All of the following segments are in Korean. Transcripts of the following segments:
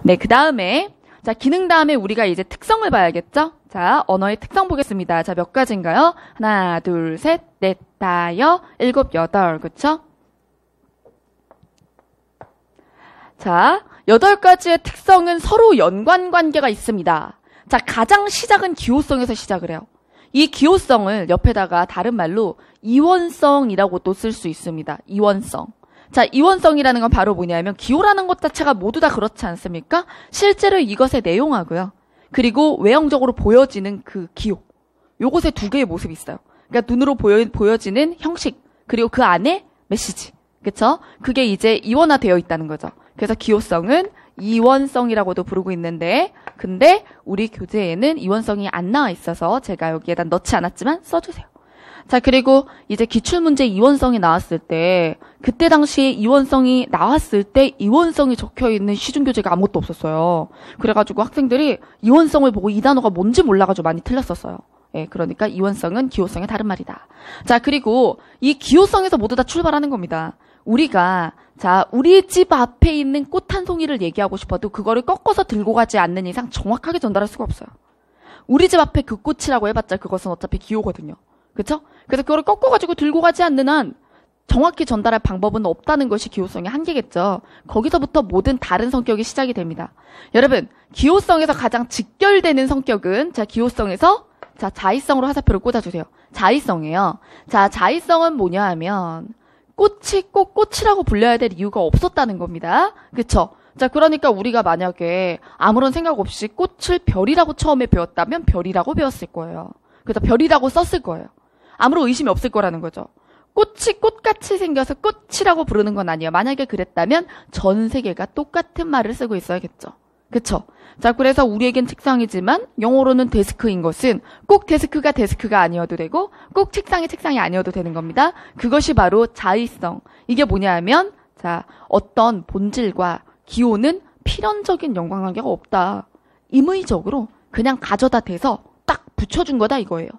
네, 그 다음에 자, 기능 다음에 우리가 이제 특성을 봐야겠죠? 자, 언어의 특성 보겠습니다. 자, 몇 가지인가요? 하나, 둘, 셋, 넷, 다섯, 일곱, 여덟. 그쵸? 자, 8가지의 특성은 서로 연관관계가 있습니다. 자, 가장 시작은 기호성에서 시작을 해요. 이 기호성을 옆에다가 다른 말로 이원성이라고 또 쓸 수 있습니다. 이원성. 자, 이원성이라는 건 바로 뭐냐면 기호라는 것 자체가 모두 다 그렇지 않습니까? 실제로 이것의 내용하고요. 그리고 외형적으로 보여지는 그 기호. 요것에 두 개의 모습이 있어요. 그러니까 눈으로 보여지는 형식, 그리고 그 안에 메시지. 그쵸? 그게 이제 이원화되어 있다는 거죠. 그래서 기호성은 이원성이라고도 부르고 있는데, 근데 우리 교재에는 이원성이 안 나와 있어서 제가 여기에다 넣지 않았지만 써주세요. 자, 그리고 이제 기출문제 이원성이 나왔을 때, 그때 당시에 이원성이 나왔을 때 이원성이 적혀있는 시중교재가 아무것도 없었어요. 그래가지고 학생들이 이원성을 보고 이 단어가 뭔지 몰라가지고 많이 틀렸었어요. 예, 그러니까 이원성은 기호성의 다른 말이다. 자, 그리고 이 기호성에서 모두 다 출발하는 겁니다. 우리가 자, 우리 집 앞에 있는 꽃 한 송이를 얘기하고 싶어도 그거를 꺾어서 들고 가지 않는 이상 정확하게 전달할 수가 없어요. 우리 집 앞에 그 꽃이라고 해봤자 그것은 어차피 기호거든요. 그쵸? 그래서 그거를 꺾어가지고 들고 가지 않는 한 정확히 전달할 방법은 없다는 것이 기호성의 한계겠죠. 거기서부터 모든 다른 성격이 시작이 됩니다. 여러분, 기호성에서 가장 직결되는 성격은 자, 기호성에서 자, 자의성으로 화살표를 꽂아주세요. 자의성이에요. 자, 자의성은 뭐냐 하면 꽃이 꼭 꽃이라고 불려야 될 이유가 없었다는 겁니다. 그쵸? 자, 그러니까 우리가 만약에 아무런 생각 없이 꽃을 별이라고 처음에 배웠다면 별이라고 배웠을 거예요. 그래서 별이라고 썼을 거예요. 아무런 의심이 없을 거라는 거죠. 꽃이 꽃같이 생겨서 꽃이라고 부르는 건 아니에요. 만약에 그랬다면 전 세계가 똑같은 말을 쓰고 있어야겠죠. 그쵸? 자, 그래서 우리에겐 책상이지만 영어로는 데스크인 것은 꼭 데스크가 데스크가 아니어도 되고 꼭 책상이 책상이 아니어도 되는 겁니다. 그것이 바로 자의성. 이게 뭐냐 하면 자, 어떤 본질과 기호는 필연적인 연관관계가 없다. 임의적으로 그냥 가져다 대서 딱 붙여준 거다 이거예요.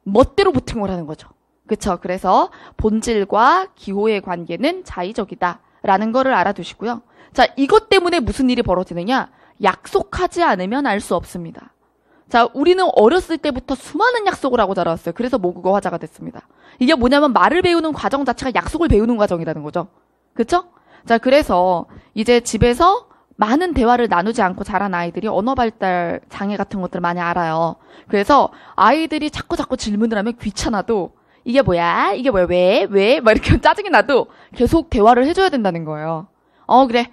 멋대로 붙은 거라는 거죠. 그쵸? 그래서 본질과 기호의 관계는 자의적이다 라는 거를 알아두시고요. 자, 이것 때문에 무슨 일이 벌어지느냐? 약속하지 않으면 알 수 없습니다. 자, 우리는 어렸을 때부터 수많은 약속을 하고 자라왔어요. 그래서 모국어 화자가 됐습니다. 이게 뭐냐면 말을 배우는 과정 자체가 약속을 배우는 과정이라는 거죠. 그쵸? 자, 그래서 이제 집에서 많은 대화를 나누지 않고 자란 아이들이 언어 발달 장애 같은 것들을 많이 알아요. 그래서 아이들이 자꾸 질문을 하면 귀찮아도 이게 뭐야? 이게 뭐야? 왜? 막 이렇게 짜증이 나도 계속 대화를 해줘야 된다는 거예요. 그래.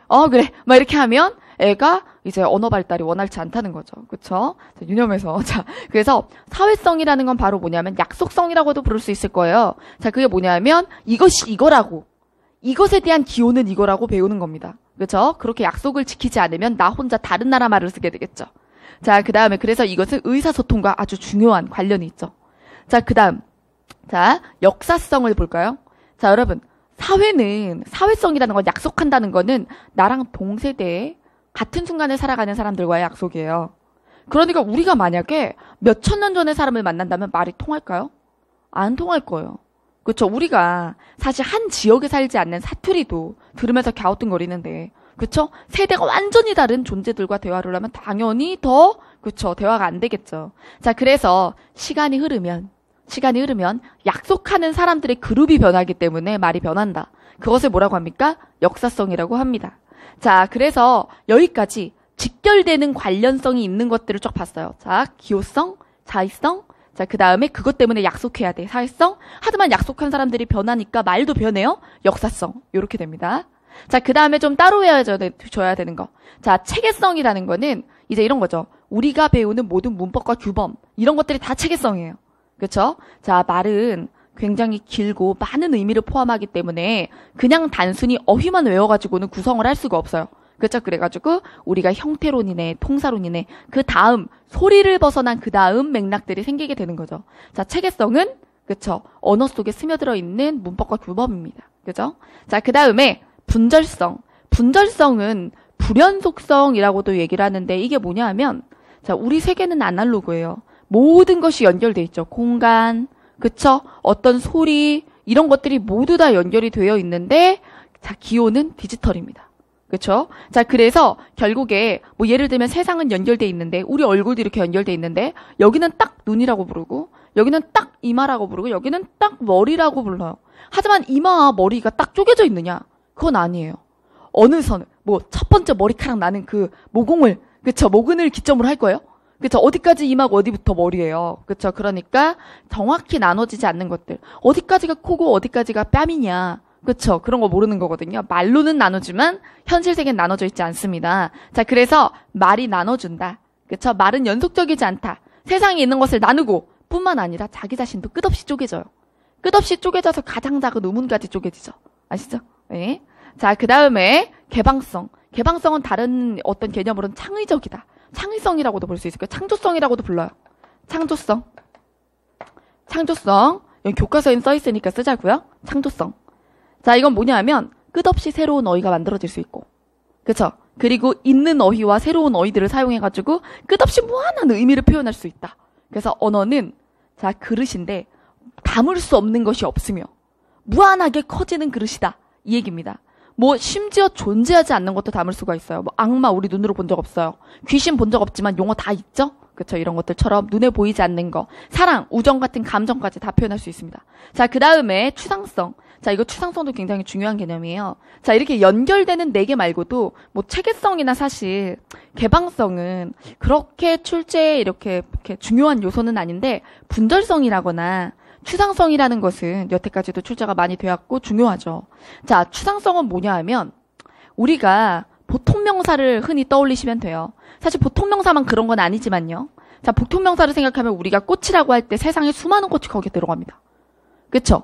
막 이렇게 하면 애가 이제 언어 발달이 원활치 않다는 거죠. 그쵸? 자, 유념해서. 자, 그래서 사회성이라는 건 바로 뭐냐면 약속성이라고도 부를 수 있을 거예요. 자, 그게 뭐냐면 이것이 이거라고. 이것에 대한 기호는 이거라고 배우는 겁니다. 그쵸? 그렇게 약속을 지키지 않으면 나 혼자 다른 나라 말을 쓰게 되겠죠. 자, 그 다음에 그래서 이것은 의사소통과 아주 중요한 관련이 있죠. 자, 그 다음. 자, 역사성을 볼까요? 자, 여러분. 사회성이라는 건 약속한다는 거는 나랑 동세대에 같은 순간을 살아가는 사람들과의 약속이에요. 그러니까 우리가 만약에 몇천 년 전의 사람을 만난다면 말이 통할까요? 안 통할 거예요. 그렇죠? 우리가 사실 한 지역에 살지 않는 사투리도 들으면서 갸우뚱거리는데, 그렇죠? 세대가 완전히 다른 존재들과 대화를 하면 당연히 더 그렇죠? 대화가 안 되겠죠. 자, 그래서 시간이 흐르면 약속하는 사람들의 그룹이 변하기 때문에 말이 변한다. 그것을 뭐라고 합니까? 역사성이라고 합니다. 자, 그래서 여기까지 직결되는 관련성이 있는 것들을 쭉 봤어요. 자, 기호성, 자의성, 자, 그 다음에 그것 때문에 약속해야 돼. 사회성. 하지만 약속한 사람들이 변하니까 말도 변해요. 역사성. 요렇게 됩니다. 자, 그 다음에 좀 따로 외워줘야 되는 거. 자, 체계성이라는 거는 이제 이런 거죠. 우리가 배우는 모든 문법과 규범. 이런 것들이 다 체계성이에요. 그렇죠? 자, 말은 굉장히 길고 많은 의미를 포함하기 때문에 그냥 단순히 어휘만 외워가지고는 구성을 할 수가 없어요. 그렇죠? 그래가지고 우리가 형태론이네, 통사론이네, 그 다음 소리를 벗어난 그 다음 맥락들이 생기게 되는 거죠. 자, 체계성은 그렇죠? 언어 속에 스며들어 있는 문법과 규범입니다. 그렇죠? 자, 그 다음에 분절성. 분절성은 불연속성이라고도 얘기를 하는데 이게 뭐냐 하면 자, 우리 세계는 아날로그예요. 모든 것이 연결돼 있죠. 공간, 그쵸? 어떤 소리, 이런 것들이 모두 다 연결이 되어 있는데, 자, 기호는 디지털입니다. 그쵸? 자, 그래서 결국에 뭐 예를 들면 세상은 연결돼 있는데 우리 얼굴도 이렇게 연결돼 있는데 여기는 딱 눈이라고 부르고 여기는 딱 이마라고 부르고 여기는 딱 머리라고 불러요. 하지만 이마와 머리가 딱 쪼개져 있느냐? 그건 아니에요. 어느 선, 뭐 첫 번째 머리카락 나는 그 모공을, 그쵸? 모근을 기점으로 할 거예요? 그쵸? 어디까지 이마고 어디부터 머리예요. 그쵸? 그러니까 정확히 나눠지지 않는 것들. 어디까지가 코고 어디까지가 뺨이냐. 그쵸? 그런 거 모르는 거거든요. 말로는 나누지만 현실 세계는 나눠져 있지 않습니다. 자, 그래서 말이 나눠준다. 그쵸? 말은 연속적이지 않다. 세상에 있는 것을 나누고 뿐만 아니라 자기 자신도 끝없이 쪼개져요. 끝없이 쪼개져서 가장 작은 우문까지 쪼개지죠. 아시죠? 네. 자, 그 다음에 개방성. 개방성은 다른 어떤 개념으로는 창의적이다. 창의성이라고도 볼 수 있을 거예요. 창조성이라고도 불러요. 창조성. 창조성. 여기 교과서에 써 있으니까 쓰자고요. 창조성. 자, 이건 뭐냐 하면 끝없이 새로운 어휘가 만들어질 수 있고, 그쵸? 그리고 있는 어휘와 새로운 어휘들을 사용해가지고 끝없이 무한한 의미를 표현할 수 있다. 그래서 언어는 자, 그릇인데 담을 수 없는 것이 없으며 무한하게 커지는 그릇이다. 이 얘기입니다. 뭐 심지어 존재하지 않는 것도 담을 수가 있어요. 뭐 악마 우리 눈으로 본 적 없어요. 귀신 본 적 없지만 용어 다 있죠? 그쵸? 이런 것들처럼 눈에 보이지 않는 거, 사랑, 우정 같은 감정까지 다 표현할 수 있습니다. 자, 그 다음에 추상성. 자, 이거 추상성도 굉장히 중요한 개념이에요. 자, 이렇게 연결되는 네 개 말고도 뭐 체계성이나 사실 개방성은 그렇게 출제에 이렇게 중요한 요소는 아닌데 분절성이라거나 추상성이라는 것은 여태까지도 출제가 많이 되었고 중요하죠. 자, 추상성은 뭐냐 하면 우리가 보통명사를 흔히 떠올리시면 돼요. 사실 보통명사만 그런 건 아니지만요. 자, 보통명사를 생각하면 우리가 꽃이라고 할 때 세상에 수많은 꽃이 거기에 들어갑니다. 그쵸?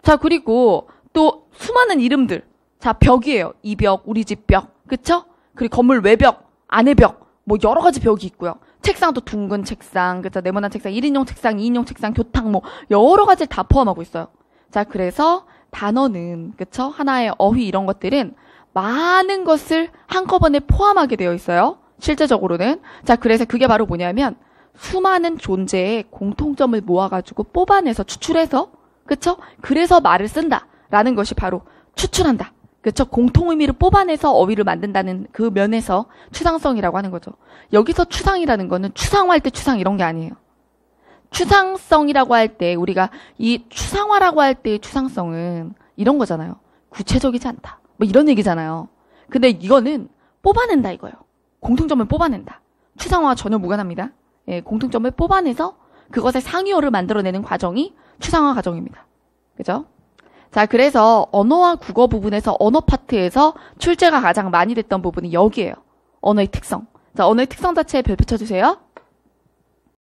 자, 그리고 또 수많은 이름들. 자, 벽이에요. 이 벽, 우리 집 벽. 그쵸? 그리고 건물 외벽, 안의 벽. 뭐 여러 가지 벽이 있고요. 책상도 둥근 책상, 그쵸? 네모난 책상, 1인용 책상, 2인용 책상, 교탁 뭐 여러 가지를 다 포함하고 있어요. 자, 그래서 단어는 그쵸? 하나의 어휘 이런 것들은 많은 것을 한꺼번에 포함하게 되어 있어요. 실제적으로는. 자, 그래서 그게 바로 뭐냐면 수많은 존재의 공통점을 모아가지고 뽑아내서 추출해서 그쵸? 그래서 말을 쓴다라는 것이 바로 추출한다. 그쵸? 공통의미를 뽑아내서 어휘를 만든다는 그 면에서 추상성이라고 하는 거죠. 여기서 추상이라는 거는 추상화할 때 추상 이런 게 아니에요. 추상성이라고 할 때 우리가 이 추상화라고 할 때의 추상성은 이런 거잖아요. 구체적이지 않다. 뭐 이런 얘기잖아요. 근데 이거는 뽑아낸다 이거예요. 공통점을 뽑아낸다. 추상화와 전혀 무관합니다. 예, 공통점을 뽑아내서 그것의 상위어를 만들어내는 과정이 추상화 과정입니다. 그죠? 자, 그래서 언어와 국어 부분에서 언어 파트에서 출제가 가장 많이 됐던 부분이 여기예요. 언어의 특성. 자, 언어의 특성 자체에 별표 쳐주세요.